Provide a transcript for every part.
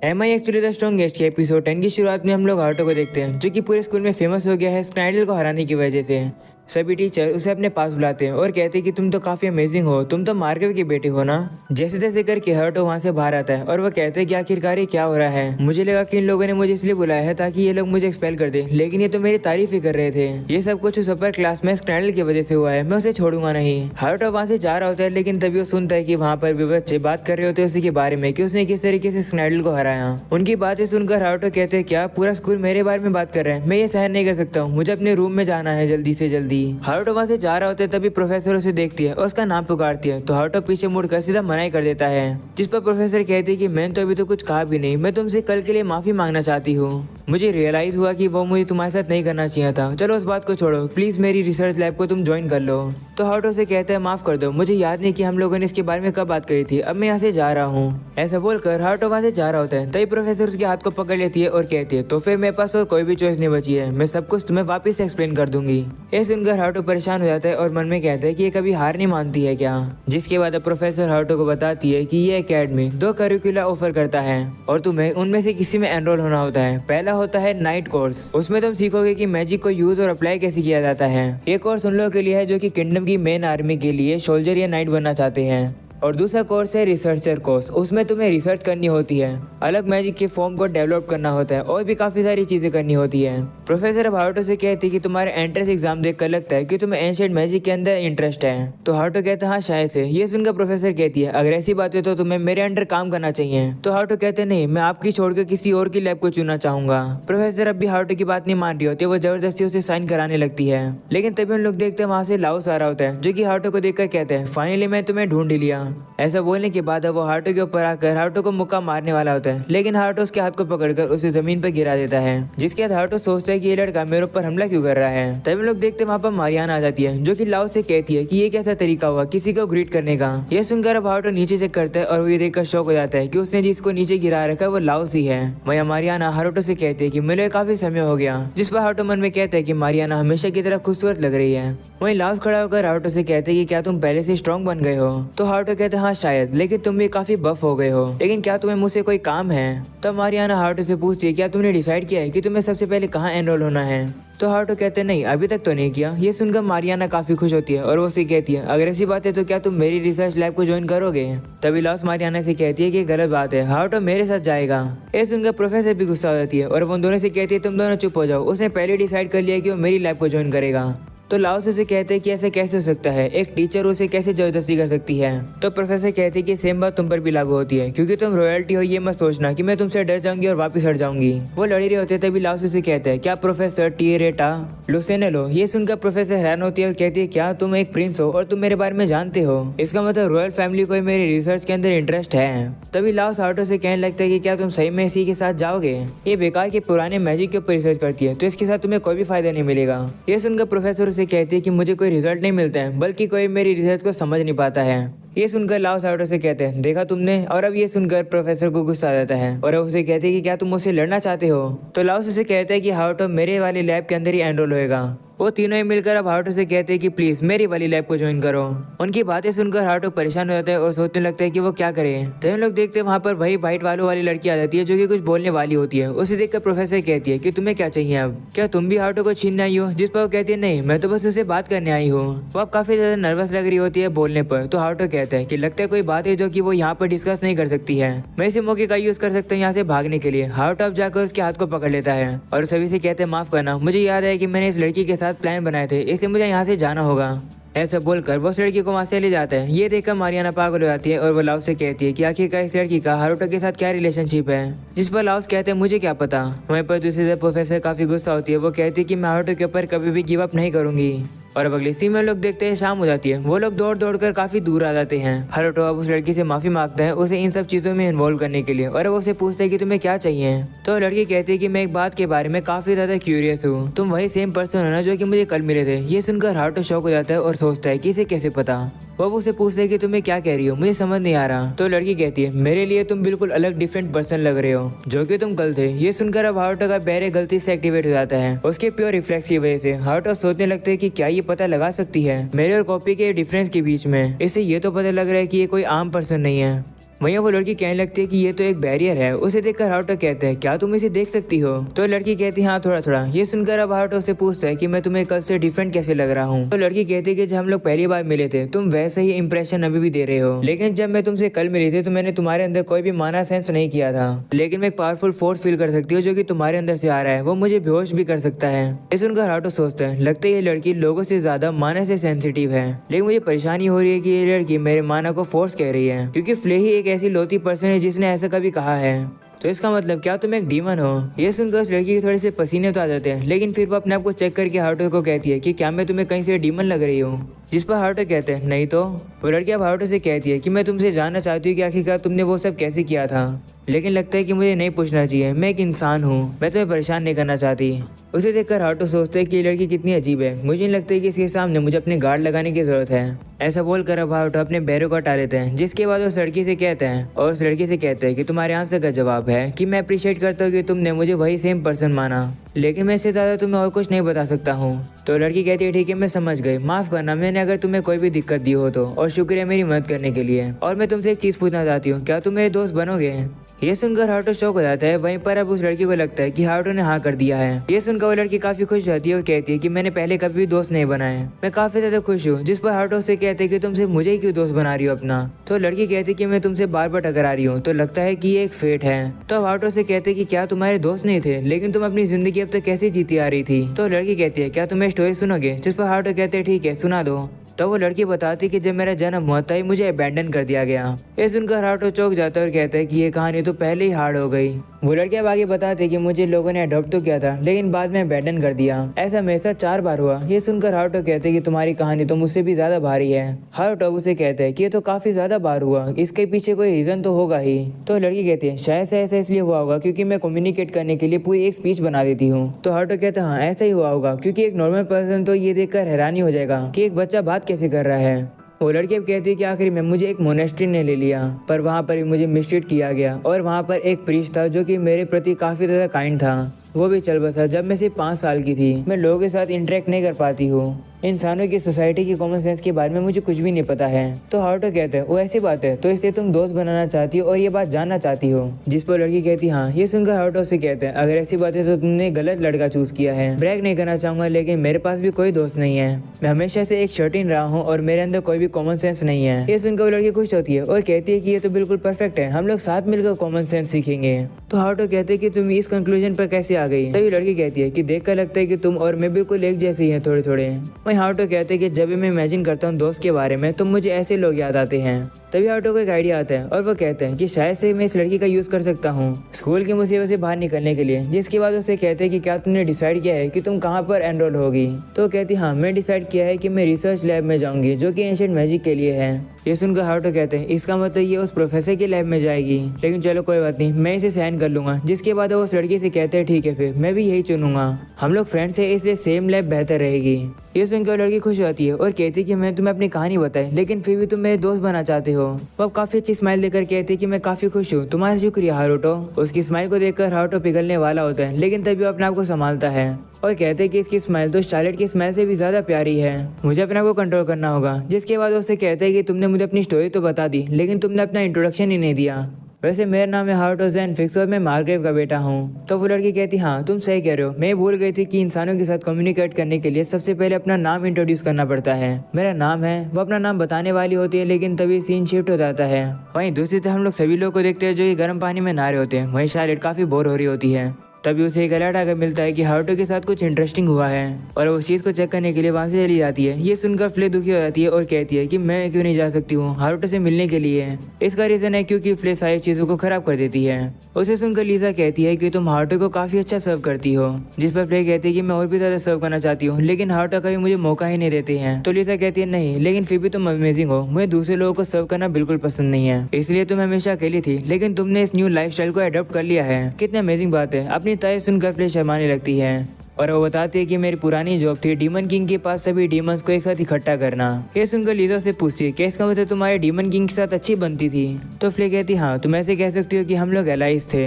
M I actually the strongest के episode 10 की शुरुआत में हम लोग हारुतो को देखते हैं, जो कि पूरे स्कूल में फेमस हो गया है स्नाइडल को हराने की वजह से। सभी टीचर उसे अपने पास बुलाते हैं और कहते हैं कि तुम तो काफी अमेजिंग हो, तुम तो मार्गव की बेटी हो ना। जैसे तैसे करके हारुतो वहाँ से बाहर आता है और वो कहते हैं कि आखिरकार ये क्या हो रहा है। मुझे लगा कि इन लोगों ने मुझे इसलिए बुलाया है ताकि ये लोग मुझे एक्सपेल कर दे, लेकिन ये तो मेरी तारीफ ही कर रहे थे। ये सब कुछ उस अपर क्लास में स्नाइडल की वजह से हुआ है, मैं उसे छोड़ूंगा नहीं। हारुतो वहाँ से जा रहा होता है, लेकिन तभी वो सुनता है कि वहाँ पर भी बच्चे बात कर रहे होते हैं उसी के बारे में कि उसने किस तरीके से स्नाइडल को हराया। उनकी बातें सुनकर हारुतो कहते हैं क्या पूरा स्कूल मेरे बारे में बात कर रहा है, मैं ये सहन नहीं कर सकता हूँ, मुझे अपने रूम में जाना है जल्दी से जल्दी। हारुतो वहाँ से जा रहा होता है, तभी प्रोफेसर उसे देखती है और उसका नाम पुकारती है, तो हारुतो पीछे मुड़कर सीधा मना ही कर देता है। जिस पर प्रोफेसर कहती है कि मैंने तो अभी तो कुछ कहा भी नहीं, मैं तुमसे कल के लिए माफी मांगना चाहती हूँ। मुझे रियलाइज हुआ कि वो मुझे तुम्हारे साथ नहीं करना चाहिए था, चलो उस बात को छोड़ो, प्लीज मेरी रिसर्च लैब को तुम ज्वाइन कर लो। तो हारुतो से कहता है माफ कर दो, मुझे याद नहीं कि हम लोगों ने इसके बारे में कब बात करी थी, अब मैं यहाँ से जा रहा हूँ। ऐसा बोलकर हारुतो वहाँ से जा रहा होता है, तभी प्रोफेसर उसके हाथ को पकड़ लेती है और कहती है तो फिर मेरे पास और कोई भी चॉइस नहीं बची है, मैं सब कुछ तुम्हें वापस से एक्सप्लेन कर दूंगी। ये सुनकर हारुतो परेशान हो जाता है और मन में कहता है कि ये कभी हार नहीं मानती है क्या। जिसके बाद प्रोफेसर हारुतो को बताती है कि ये एकेडमी 2 करिकुलर ऑफर करता है और तुम्हें उनमें से किसी में एनरोल होना होता है। पहला होता है नाइट कोर्स, उसमें तुम सीखोगे कि मैजिक को यूज और अप्लाई कैसे किया जाता है। ये कोर्स उन लोगों के लिए है जो कि किंगडम की मेन आर्मी के लिए सोल्जर या नाइट बनना चाहते हैं। और दूसरा कोर्स है रिसर्चर कोर्स, उसमें तुम्हें रिसर्च करनी होती है, अलग मैजिक के फॉर्म को डेवलप करना होता है और भी काफी सारी चीजें करनी होती है। प्रोफेसर अब हारुतो से कहती है कि तुम्हारे एंट्रेंस एग्जाम देखकर लगता है कि तुम्हें एंशिएंट मैजिक के अंदर इंटरेस्ट है। तो हारुतो कहता है हाँ शायद से। ये सुनकर प्रोफेसर कहती है अगर ऐसी बात है तो तुम्हें मेरे अंडर काम करना चाहिए। तो हारुतो कहते नहीं, मैं आपकी छोड़कर किसी और की लैब को चुनना चाहूंगा। प्रोफेसर अब भी हारुतो की बात नहीं मान रही होती, वो जबरदस्ती उसे साइन कराने लगती है। लेकिन तभी हम लोग देखते हैं वहाँ से लाओस आ रहा होता है, जो कि हारुतो को देखकर कहते हैं फाइनली मैं तुम्हें ढूंढ लिया। ऐसा बोलने के बाद वो हारुतो के ऊपर आकर हारुतो को मुक्का मारने वाला होता है, लेकिन हारुतो उसके हाथ को पकड़कर उसे जमीन पर गिरा देता है। जिसके बाद हारुतो सोचता है कि ये लड़का मेरे ऊपर हमला क्यों कर रहा है। तभी हम लोग देखते हैं वहाँ पर मारियाना आ जाती है, जो कि लाओ से कहती है कि ये कैसा तरीका हुआ किसी को ग्रीट करने का। ये सुनकर अब हारुतो नीचे चेक करता है और वो ये देखकर शौक हो जाता है कि उसने जिसको नीचे गिरा रखा है वो लाओ ही है। वहीं मारियाना हारुतो से कहती है कि मिले काफी समय हो गया, जिस पर हारुतो मन में कहता है कि मारियाना हमेशा की तरह खूबसूरत लग रही है। वहीं लाओस खड़ा होकर हारुतो से कहते हैं कि क्या तुम पहले से स्ट्रॉन्ग बन गए हो। तो हारुतो कहते हैं हाँ शायद, लेकिन तुम भी काफी बफ हो गए हो, लेकिन क्या तुम्हें मुझसे कोई काम है। तब मारियाना हारुतो से पूछती है क्या तुमने डिसाइड किया है कि तुम्हें सबसे पहले कहाँ एनरोल होना है। तो हारुतो कहते हैं नहीं अभी तक तो नहीं किया। ये सुनकर मारियाना काफी खुश होती है और वो उसे कहती है अगर ऐसी बात है तो क्या तुम मेरी रिसर्च लैब को ज्वाइन करोगे। तभी लाओस मारियाना से कहती है कि गलत बात है, हारुतो मेरे साथ जाएगा। ये सुनकर प्रोफेसर भी गुस्सा हो जाती है और वो दोनों से कहती है तुम दोनों चुप हो जाओ, उसने पहले डिसाइड कर लिया कि वो मेरी लैब को ज्वाइन करेगा। तो लाओस उसे कहते हैं कि ऐसा कैसे हो सकता है, एक टीचर उसे कैसे जबरदस्ती कर सकती है। तो प्रोफेसर कहते हैं कि सेम बात तुम पर भी लागू होती है, क्योंकि तुम रॉयल्टी हो, ये मत सोचना कि मैं तुमसे डर जाऊंगी और वापस हट जाऊंगी। वो लड़ी रहे होते तभी लाओस उसे कहते हैं क्या प्रोफेसर टीरेटा लुसेनेलो। ये सुनकर प्रोफेसर हैरान होती है और कहती है क्या तुम एक प्रिंस हो और तुम मेरे बारे में जानते हो, इसका मतलब रॉयल फैमिली को मेरे रिसर्च के अंदर इंटरेस्ट है। तभी लाओस हारुतो से कहने लगता है कि क्या तुम सही में इसी के साथ जाओगे, ये बेकार के पुराने मैजिक के ऊपर रिसर्च करती है तो इसके साथ तुम्हें कोई भी फायदा नहीं मिलेगा। ये सुनकर प्रोफेसर उसे कहती है कि मुझे कोई रिजल्ट नहीं मिलता है, बल्कि कोई मेरी रिसर्च को समझ नहीं पाता है। ये सुनकर लाओस हारुतो से कहते हैं देखा तुमने। और अब ये सुनकर प्रोफेसर को गुस्सा आ जाता है और उसे कहते हैं कि क्या तुम मुझसे लड़ना चाहते हो। तो लाओस उसे कहता है कि हारुतो मेरे वाली लैब के अंदर ही एनरोल होएगा। वो तीनों ही मिलकर अब हारुतो से कहते हैं कि प्लीज मेरी वाली लैब को ज्वाइन करो। उनकी बातें सुनकर हारुतो परेशान हो जाता है और सोचने लगता है कि वो क्या करे। तो हम लोग देखते हैं वहाँ पर वही व्हाइट बालों वाली लड़की आ जाती है, जो कि कुछ बोलने वाली होती है। उसे देखकर प्रोफेसर कहती है कि तुम्हें क्या चाहिए, अब क्या तुम भी हारुतो को छीनने आई हो। जिस पर वो कहती है नहीं, मैं तो बस उसे बात करने आई हूँ। वो अब काफी ज्यादा नर्वस लग रही होती है बोलने पर। तो हारुतो कहता है कि लगता है कोई बात है जो कि वो यहाँ पर डिस्कस नहीं कर सकती है, मैं इसी मौके का यूज कर सकता हूँ यहाँ से भागने के लिए। हारुतो अब जाकर उसके हाथ को पकड़ लेता है और सभी से कहते हैं माफ करना, मुझे याद है कि मैंने इस लड़की के साथ प्लान बनाए थे, इसलिए मुझे यहाँ से जाना होगा। ऐसा बोलकर वो उस लड़की को वहाँ से ले जाता है। ये देखकर मारियाना पागल हो जाती है और वो लाओस से कहती है कि आखिरकार इस लड़की का हारुतो के साथ क्या रिलेशनशिप है। जिस पर लाओस कहते हैं मुझे क्या पता। वहीं पर दूसरी तरफ प्रोफेसर काफी गुस्सा होती है, वो कहती है कि मैं हारुतो के ऊपर कभी भी गिव अप नहीं करूंगी। और अब अगली सीन में लोग देखते हैं शाम हो जाती है। वो लोग दौड़ दौड़ कर काफी दूर आ जाते हैं। हारुतो अब उस लड़की से माफी मांगता है उसे इन सब चीजों में इन्वॉल्व करने के लिए, और वो उसे पूछता है कि तुम्हें क्या चाहिए। तो लड़की कहती है कि मैं एक बात के बारे में काफी ज्यादा क्यूरियस हूँ, तुम वही सेम पर्सन हो ना जो कि मुझे कल मिले थे। ये सुनकर हारुतो शॉक हो जाता है और सोचता है कि इसे कैसे पता। वो उसे पूछता है कि तुम्हें क्या कह रही हो, मुझे समझ नहीं आ रहा। तो लड़की कहती है मेरे लिए तुम बिल्कुल अलग डिफरेंट पर्सन लग रहे हो जो कि तुम कल थे। ये सुनकर अब हारुतो का बैरे गलती से एक्टिवेट हो जाता है। उसके प्योर रिफ्लेक्स की वजह से हारुतो सोचने लगता है कि क्या ये पता लगा सकती है मेरे और कॉपी के डिफरेंस के बीच में। इससे ये तो पता लग रहा है कि ये कोई आम पर्सन नहीं है। वहीं वो लड़की कहने लगती है कि ये तो एक बैरियर है। उसे देखकर हारुतो कहते हैं क्या तुम इसे देख सकती हो? तो लड़की कहती है हाँ थोड़ा थोड़ा। ये सुनकर अब हारुतो से पूछता है कि मैं तुम्हें कल से डिफरेंट कैसे लग रहा हूँ? तो लड़की कहती है कि जब हम लोग पहली बार मिले थे तुम वैसे ही इंप्रेशन अभी भी दे रहे हो, लेकिन जब मैं तुमसे कल मिली थी तो मैंने तुम्हारे अंदर कोई भी माना सेंस नहीं किया था, लेकिन मैं एक पावरफुल फोर्स फील कर सकती हूँ जो कि तुम्हारे अंदर से आ रहा है, वो मुझे बेहोश भी कर सकता है। ये सुनकर हारुतो सोचता है लगता है ये लड़की लोगों से ज्यादा माना से सेंसिटिव है, लेकिन मुझे परेशानी हो रही है कि ये लड़की मेरे माना को फोर्स कह रही है, क्योंकि फ्ले ही एक ऐसी लौती पर्सन है जिसने ऐसा कभी कहा है। तो इसका मतलब क्या तुम एक डीमन हो? ये सुनकर उस लड़की के थोड़े से पसीने तो आ जाते हैं, लेकिन फिर वो अपने आप को चेक करके हारुतो को कहती है कि क्या मैं तुम्हें कहीं से डीमन लग रही हूँ? जिस पर हारुतो कहते हैं नहीं तो। वो लड़की अब हारुतो से कहती है कि मैं तुमसे जानना चाहती हूँ कि आखिरकार तुमने वो सब कैसे किया था, लेकिन लगता है कि मुझे नहीं पूछना चाहिए, मैं एक इंसान हूँ, मैं तुम्हें परेशान नहीं करना चाहती। उसे देखकर हारुतो सोचते है कि ये लड़की कितनी अजीब है, मुझे नहीं लगता है कि इसके सामने मुझे अपने गार्ड लगाने की जरूरत है। ऐसा बोलकर अब हारुतो अपने बैरों को हटा लेते हैं, जिसके बाद उस लड़की से कहते हैं और उस लड़की से कहते हैं कि तुम्हारे आंसर का जवाब है कि मैं अप्रिशिएट करता हूँ कि तुमने मुझे वही सेम पर्सन माना, लेकिन मैं इससे ज़्यादा तुम्हें और कुछ नहीं बता सकता हूँ। तो लड़की कहती है ठीक है मैं समझ गई, माफ़ करना मैंने अगर तुम्हें कोई भी दिक्कत दी हो तो, और शुक्रिया मेरी मदद करने के लिए। और मैं तुमसे एक चीज़ पूछना चाहती हूँ, क्या तुम मेरे दोस्त बनोगे? ये सुनकर हारुतो शौक हो जाता है। वहीं पर अब उस लड़की को लगता है कि हारुतो ने हाँ कर दिया है। ये सुनकर वो लड़की काफी खुश रहती है और कहती है कि मैंने पहले कभी भी दोस्त नहीं बनाए, मैं काफी ज्यादा खुश हूँ। जिस पर हारुतो से कहते हैं कि तुम सिर्फ मुझे ही क्यों दोस्त बना रही हो अपना? तो लड़की कहती है कि मैं तुमसे बार बार टकरा रही हूँ, तो लगता है कि ये एक फेट है। तो हारुतो से कहते हैं कि क्या तुम्हारे दोस्त नहीं थे, लेकिन तुम अपनी जिंदगी अब तक कैसे जीती आ रही थी? तो लड़की कहती है क्या तुम्हें स्टोरी सुनोगे? जिस पर हारुतो कहते हैं ठीक है सुना दो। तो वो लड़की बताती कि जब मेरा जन्म हुआ तभी मुझे अबैंडन कर दिया गया। ये सुनकर हारुतो चौंक जाता है और कहता है कि ये कहानी तो पहले ही हार्ड हो गई। वो लड़की अब आगे बताती कि मुझे लोगों ने अडॉप्ट तो किया था, लेकिन बाद में अबैंडन कर दिया। ऐसा मेरे साथ 4 बार हुआ। ये सुनकर हारुतो कहते हैं कि तुम्हारी कहानी तो मुझसे भी ज्यादा भारी है। हारुतो उसे कहते हैं कि ये तो काफी ज्यादा बार हुआ, इसके पीछे कोई रीजन तो होगा ही। तो लड़की कहती है शायद से ऐसा इसलिए हुआ होगा क्योंकि मैं कम्युनिकेट करने के लिए पूरी एक स्पीच बना देती हूँ। तो हारुतो कहता है हाँ ऐसा ही हुआ होगा, क्योंकि एक नॉर्मल पर्सन तो ये देखकर हैरानी हो जाएगा कि एक बच्चा बात कैसे कर रहा है। वो लड़की अब कहती है कि आखिरी में मुझे एक मोनेस्ट्री ने ले लिया, पर वहाँ पर भी मुझे मिसट्रीट किया गया, और वहाँ पर एक प्रीस्ट था जो कि मेरे प्रति काफ़ी ज़्यादा काइंड था, वो भी चल बसा जब मैं सिर्फ 5 साल की थी। मैं लोगों के साथ इंटरेक्ट नहीं कर पाती हूँ, इंसानों की सोसाइटी की कॉमन सेंस के बारे में मुझे कुछ भी नहीं पता है। तो हारुतो कहते हैं वो ऐसी बात है, तो इसलिए तुम दोस्त बनाना चाहती हो और ये बात जानना चाहती हो? जिस पर लड़की कहती हाँ। ये सुनकर हारुतो से कहते हैं अगर ऐसी बात है तो तुमने गलत लड़का चूज किया है। ब्रेक नहीं करना चाहूंगा, लेकिन मेरे पास भी कोई दोस्त नहीं है, मैं हमेशा से एक शर्टीन रहा हूँ और मेरे अंदर कोई भी कॉमन सेंस नहीं है। ये सुनकर वो लड़की खुश होती है और कहती है कि ये तो बिल्कुल परफेक्ट है, हम लोग साथ मिलकर कॉमन सेंस सीखेंगे। तो हारुतो कहते हैं कि तुम इस कंक्लूजन पर कैसे आ गई? तभी लड़की कहती है कि देखकर लगता है कि तुम और मैं बिल्कुल एक जैसे ही हैं थोड़े थोड़े। वहीं हारुतो कहते हैं कि जब भी मैं इमेजिन करता हूँ दोस्त के बारे में तो मुझे ऐसे लोग याद आते हैं। तभी हारुतो को एक आइडिया आता है और वो कहते हैं कि शायद से मैं इस लड़की का यूज कर सकता हूँ स्कूल की मुसीबत से बाहर निकलने के लिए। जिसके बाद उसे कहते हैं कि क्या तुमने डिसाइड किया है कि तुम कहाँ पर एनरोल होगी? तो कहती हाँ मैं डिसाइड किया है कि मैं रिसर्च लैब में जाऊंगी जो कि एंशिएंट मैजिक के लिए है। ये सुनकर हारुतो कहते हैं इसका मतलब ये उस प्रोफेसर की लैब में जाएगी, लेकिन चलो कोई बात नहीं, मैं इसे सहन कर लूंगा। जिसके बाद वो उस लड़की से कहते हैं ठीक है फिर मैं भी यही चुनूंगा, हम लोग फ्रेंड्स हैं इसलिए सेम लैब बेहतर रहेगी। ये सुनकर लड़की खुश होती है और कहती है कि मैं तुम्हें अपनी कहानी बताई, लेकिन फिर भी तुम मेरे दोस्त बनना चाहते हो। वो काफी अच्छी स्माइल देकर कहती है कि मैं काफी खुश हूँ, तुम्हारा शुक्रिया हारुतो। उसकी स्माइल को देखकर हारुतो पिघलने वाला होता है, लेकिन तभी वो अपने आप को संभालता है और कहते हैं कि इसकी स्माइल तो शार्लेट की स्माइल से भी ज्यादा प्यारी है, मुझे अपने आप को कंट्रोल करना होगा। जिसके बाद उससे कहते हैं कि तुमने मुझे अपनी स्टोरी तो बता दी, लेकिन तुमने अपना इंट्रोडक्शन ही नहीं दिया। वैसे मेरा नाम है हारुतो ज़ेन फिक्स और मैं मार्ग्रेव का बेटा हूँ। तो वो लड़की कहती हाँ तुम सही कह रहे हो, मैं भूल गई थी कि इंसानों के साथ कम्युनिकेट करने के लिए सबसे पहले अपना नाम इंट्रोड्यूस करना पड़ता है। मेरा नाम है। वो अपना नाम बताने वाली होती है, लेकिन तभी सीन शिफ्ट हो जाता है। वहीं दूसरी तरफ हम लोग सभी लोग को देखते हैं जो कि गर्म पानी में नहा रहे होते हैं। वहीं शार्लेट काफी बोर हो रही होती है। तभी उसे एक अलर्ट आकर मिलता है कि हारुतो के साथ कुछ इंटरेस्टिंग हुआ है और वो उस चीज़ को चेक करने के लिए वहाँ से चली जाती है। ये सुनकर फ्ले दुखी हो जाती है और कहती है कि मैं क्यों नहीं जा सकती हूँ हारुतो से मिलने के लिए। इसका रीज़न है क्योंकि फ्ले सारी चीज़ों को खराब कर देती है। उसे सुनकर लीजा कहती है कि तुम हारुतो को काफ़ी अच्छा सर्व करती हो। जिस पर फ्ले कहती है कि मैं और भी ज़्यादा सर्व करना चाहती हूँ, लेकिन हारुतो कभी मुझे मौका ही नहीं देते हैं। तो लीजा कहती है नहीं, लेकिन फिर भी तुम अमेजिंग हो, मुझे दूसरे लोगों को सर्व करना बिल्कुल पसंद नहीं है, इसलिए तुम हमेशा अकेली थी, लेकिन तुमने इस न्यू लाइफस्टाइल को अडॉप्ट कर लिया है। कितनी अमेजिंग बात है। अपनी तारीफ सुनकर फ्ले शर्माने लगती है और वो बताती है कि मेरी पुरानी जॉब थी डीमन किंग के पास सभी डीमंस को एक साथ इकट्ठा करना। ये सुनकर लीजा से पूछती है कि इसका मतलब तुम्हारे डीमन किंग के साथ अच्छी बनती थी? तो फ्ले कहती हाँ तुम ऐसे कह सकती हो कि हम लोग एलाइज थे।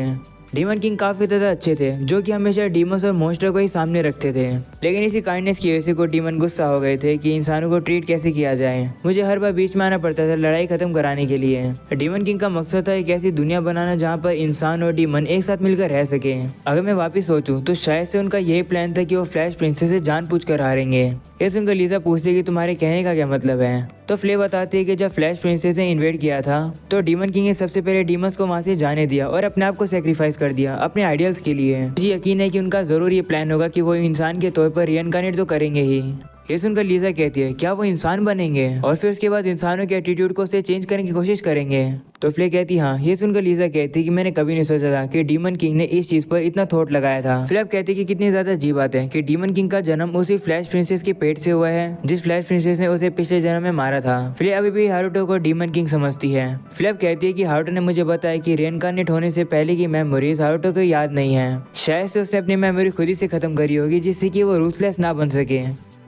डीमन किंग काफी ज्यादा अच्छे थे, जो कि हमेशा डीमंस और मॉन्स्टर को ही सामने रखते थे। लेकिन इसी काइंडनेस की वजह से कुछ डीमन गुस्सा हो गए थे कि इंसानों को ट्रीट कैसे किया जाए। मुझे हर बार बीच में आना पड़ता था लड़ाई खत्म कराने के लिए। डीमन किंग का मकसद था एक ऐसी दुनिया बनाना जहाँ पर इंसान और डीमन एक साथ मिलकर रह सके। अगर मैं वापिस सोचूं तो शायद से उनका यही प्लान था कि वो फ्लैश प्रिंसेस से जानबूझकर हारेंगे। ये सुनकर लीजा पूछती है कि तुम्हारे कहने का क्या मतलब है। तो फ्ले बताती है कि जब फ्लैश प्रिंसेस ने इन्वेड किया था तो डीमन किंग ने सबसे पहले डीमंस को वहां से जाने दिया और अपने आप को सेक्रीफाइस कर दिया अपने आइडियल्स के लिए। मुझे यकीन है कि उनका जरूर ये प्लान होगा कि वो इंसान के तौर पर रिइनकार्नेट तो करेंगे ही। ये सुनकर लीजा कहती है क्या वो इंसान बनेंगे और फिर उसके बाद इंसानों के एटीट्यूड को से चेंज करने की कोशिश करेंगे। तो फ्ले कहती हाँ। ये सुनकर लीजा कहती है कि मैंने कभी नहीं सोचा था कि डीमन किंग ने इस चीज पर इतना थॉट लगाया था। फ्ले अब कहती है कि कितनी ज्यादा अजीब बात है कि डीमन किंग का जन्म उसी फ्लैश प्रिंसेस के पेट से हुआ है जिस फ्लैश प्रिंसेस ने उसे पिछले जन्म में मारा था। फ्ले अभी भी हारुतो को डीमन किंग समझती है। फ्ले अब कहती है कि हारुतो ने मुझे बताया कि रिइनकार्नेट होने से पहले की मेमोरीज हारुतो को याद नहीं है। शायद से उसने अपनी मेमोरी खुद ही से खत्म करी होगी जिससे कि वो रूथलेस ना बन सके।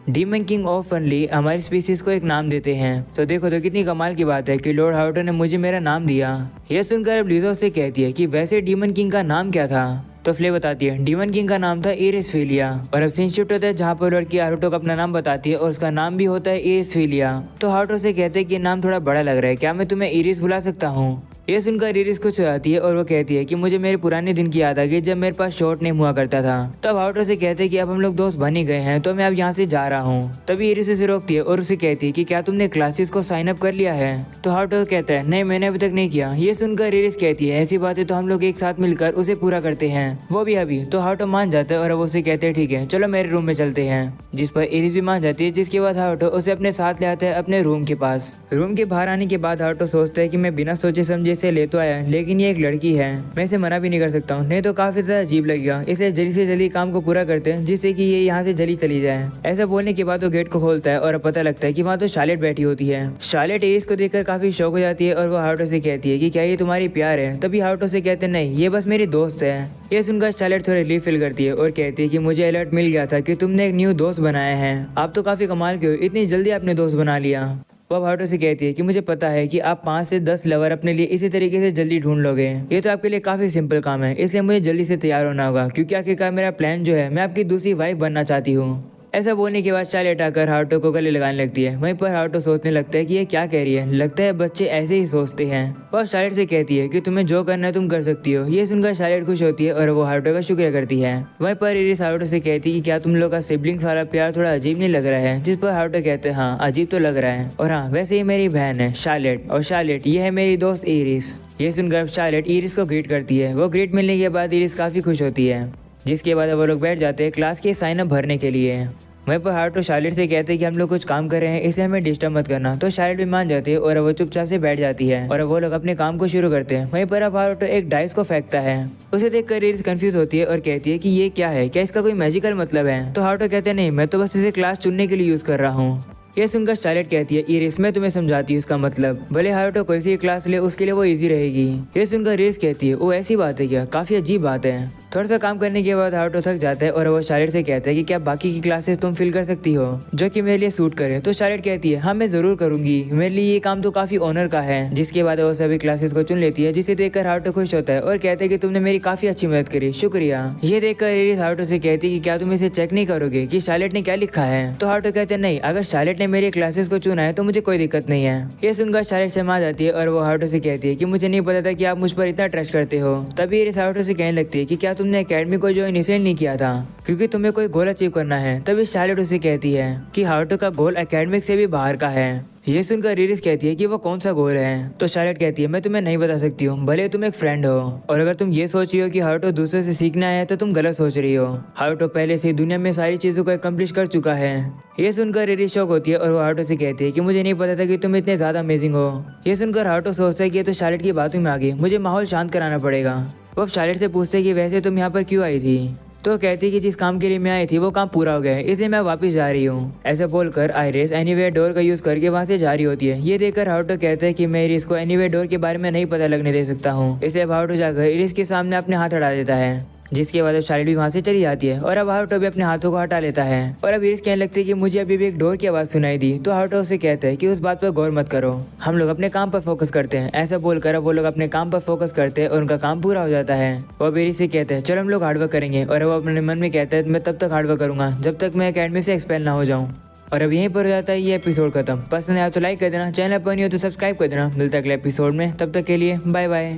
डीमन किंग ऑफ फनली हमारी स्पीसीज को एक नाम देते हैं। तो देखो तो कितनी कमाल की बात है कि लॉर्ड हारुतो ने मुझे मेरा नाम दिया। यह सुनकर अब लीजा से कहती है कि वैसे डीमन किंग का नाम क्या था। तो फ्ले बताती है डीमन किंग का नाम था इरिसफिलिया। और अब सीन शिफ्ट होता है जहाँ पर लड़की हारुतो को अपना नाम बताती है और उसका नाम भी होता है इरिसफिलिया। तो हारुतो से कहते हैं कि नाम थोड़ा बड़ा लग रहा है, क्या मैं तुम्हें इरिस बुला सकता हूँ। ये सुनकर इरिस कुछ आती है और वो कहती है कि मुझे मेरे पुराने दिन की याद आ गई जब मेरे पास शॉर्ट नेम हुआ करता था। तब हारुतो से कहते हैं कि अब हम लोग दोस्त बन ही गए हैं तो मैं अब यहाँ से जा रहा हूँ। तभी इरिस उसे रोकती है और उसे कहती है कि क्या तुमने क्लासेस को साइन अप कर लिया है। तो हारुतो कहता है नहीं मैंने अभी तक नहीं किया। ये सुनकर इरिस कहती है ऐसी बात है तो हम लोग एक साथ मिलकर उसे पूरा करते हैं, वो भी अभी। तो हारुतो मान जाता है और अब उसे कहते हैं ठीक है चलो मेरे रूम में चलते हैं। जिस पर इरिस भी मान जाती है, जिसके बाद हारुतो उसे अपने साथ ले आता है अपने रूम के पास। रूम के बाहर आने के बाद हारुतो सोचता है कि मैं बिना सोचे समझे इसे ले तो आया लेकिन ये एक लड़की है, मैं इसे मना भी नहीं कर सकता हूँ, नहीं तो काफी ज्यादा अजीब लगेगा। इसलिए जल्दी से जल्दी काम को पूरा करते हैं जिससे कि ये यहाँ से जल्दी चली जाए। ऐसा बोलने के बाद वो गेट को खोलता है और अब पता लगता है कि वहाँ तो शार्लेट बैठी होती है। शार्लेट इरिस को देखकर काफी शौक हो जाती है और वो हारुतो से कहती है कि क्या ये तुम्हारी प्यार है। तभी हारुतो से कहते हैं नहीं ये बस मेरी दोस्त है। ये सुनकर शार्लेट थोड़ी रिलीफ फील करती है और कहती है कि मुझे अलर्ट मिल गया था कि तुमने एक न्यू दोस्त बनाया है, आप तो काफी कमाल के हो, इतनी जल्दी आपने दोस्त बना लिया। वो अब हारुतो से कहती है कि मुझे पता है कि आप 5 से 10 लवर अपने लिए इसी तरीके से जल्दी ढूंढ लोगे। ये तो आपके लिए काफी सिंपल काम है, इसलिए मुझे जल्दी से तैयार होना होगा क्योंकि आखिरकार मेरा प्लान जो है मैं आपकी दूसरी वाइफ बनना चाहती हूँ। ऐसा बोलने के बाद शार्लेट आकर हारुतो को गले लगाने लगती है। वहीं पर हारुतो सोचने लगता है कि ये क्या कह रही है, लगता है बच्चे ऐसे ही सोचते हैं। वह शार्लेट से कहती है कि तुम्हें जो करना है तुम कर सकती हो। ये सुनकर शार्लेट खुश होती है और वो हारुतो का शुक्रिया करती है। वहीं पर इरिस हारुतो से कहती है कि क्या तुम लोग का सिबलिंग्स वाला प्यार थोड़ा अजीब नहीं लग रहा है। जिस पर हारुतो कहते हैं हाँ अजीब तो लग रहा है, और हाँ वैसे ही मेरी बहन है शार्लेट, और शार्लेट ये है मेरी दोस्त इरिस। ये सुनकर शार्लेट इरिस को ग्रीट करती है। वो ग्रीट मिलने के बाद इरिस काफी खुश होती है। जिसके बाद वो लोग बैठ जाते हैं क्लास के साइन अप भरने के लिए। वहीं पर हारुतो शार्लेट से कहते हैं कि हम लोग कुछ काम कर रहे हैं इसे हमें डिस्टर्ब मत करना। तो शार्लेट भी मान जाती है और वो चुपचाप से बैठ जाती है और वो लोग अपने काम को शुरू करते हैं। वहीं पर अब हारुतो एक डाइस को फेंकता है। उसे देखकर इरिस कंफ्यूज होती है और कहती है कि ये क्या है, क्या इसका कोई मैजिकल मतलब है। तो हारुतो कहते हैं नहीं मैं तो बस इसे क्लास चुनने के लिए यूज कर रहा हूँ। ये सुनकर शार्लेट कहती है इरिस मैं तुम्हें समझाती हूँ इसका मतलब, भले हारुतो कोई सी क्लास ले उसके लिए वो इजी रहेगी। ये सुनकर इरिस कहती है वो ऐसी बात है क्या, काफी अजीब बात है। थोड़ा सा काम करने के बाद हारुतो थक जाता है और वो शार्लेट से कहता है कि क्या बाकी की क्लासेस तुम फिल कर सकती हो जो कि मेरे लिए सूट करे। तो शार्लेट कहती है हाँ मैं जरूर करूंगी, मेरे लिए ये काम तो काफी ऑनर का है। जिसके बाद वो सभी क्लासेस को चुन लेती है, जिसे देखकर हारुतो खुश होता है और कहता है कि तुमने मेरी काफी अच्छी मदद करी, शुक्रिया। ये देखकर इरिस हारुतो से कहती है कि क्या तुम इसे चेक नहीं करोगे कि शार्लेट ने क्या लिखा है। तो हारुतो कहते हैं नहीं, अगर शार्लेट ने मेरी क्लासेस को चुना है तो मुझे कोई दिक्कत नहीं है। ये सुनकर शार्लेट शर्मा जाती है और वो हारुतो से कहती है कि मुझे नहीं पता था कि आप मुझ पर इतना ट्रस्ट करते हो। तभी इरिस हारुतो से कहने लगती है कि क्या तुमने एकेडमी को ज्वाइन इसलिए नहीं किया था क्योंकि तुम्हें कोई गोल अचीव करना है। तभी शार्लेट उसे कहती है कि हारुतो का गोल एकेडमिक से भी बाहर का है। ये सुनकर इरिस कहती है कि वो कौन सा गोल है। तो शार्लेट कहती है मैं तुम्हें नहीं बता सकती हूँ, भले तुम एक फ्रेंड हो, और अगर तुम ये सोच रही हो कि हारुतो दूसरों से सीखना है तो तुम गलत सोच रही हो। हारुतो पहले से दुनिया में सारी चीजों को अकम्प्लिश कर चुका है। ये सुनकर इरिस शॉक होती है और वो हारुतो से कहती है कि मुझे नहीं पता था कि तुम इतने ज्यादा अमेजिंग हो। ये सुनकर हारुतो सोचता है कि ये तो शार्लेट की बातों में आ गई, मुझे माहौल शांत कराना पड़ेगा। वो अब शार्लेट से पूछते है कि वैसे तुम यहाँ पर क्यों आई थी। तो कहती कि जिस काम के लिए मैं आई थी वो काम पूरा हो गया है, इसलिए मैं वापस जा रही हूँ। ऐसा बोलकर आइरिस एनीवेयर डोर का यूज करके वहाँ से जा रही होती है। ये देखकर हारुतो कहता है कि मैं इरिस को एनीवेयर डोर के बारे में नहीं पता लगने दे सकता हूँ। इसलिए हारुतो जाकर इरिस के सामने अपने हाथ अड़ा देता है। जिसके बाद शार्लेट भी वहाँ से चली जाती है और अब हारुतो भी अपने हाथों को हटा लेता है और अब इरिस कहने लगती है कि मुझे अभी भी एक डोर की आवाज़ सुनाई दी। तो हारुतो उसे कहता है कि उस बात पर गौर मत करो, हम लोग अपने काम पर फोकस करते हैं। ऐसा बोलकर अब वो लोग अपने काम पर फोकस करते हैं और उनका काम पूरा हो जाता है। वो अब इरिस से कहते हैं चलो हम लोग हार्डवर्क करेंगे और वो अपने मन में कहता है मैं तब तक हार्डवर्क करूंगा जब तक मैं अकेडमी से एक्सपेल ना हो जाऊँ। और अब यहीं पर हो जाता है ये एपिसोड खत्म। पसंद आया तो लाइक कर देना, चैनल पर नहीं हो तो सब्सक्राइब कर देना। मिलता है अगले एपिसोड में, तब तक के लिए बाय बाय।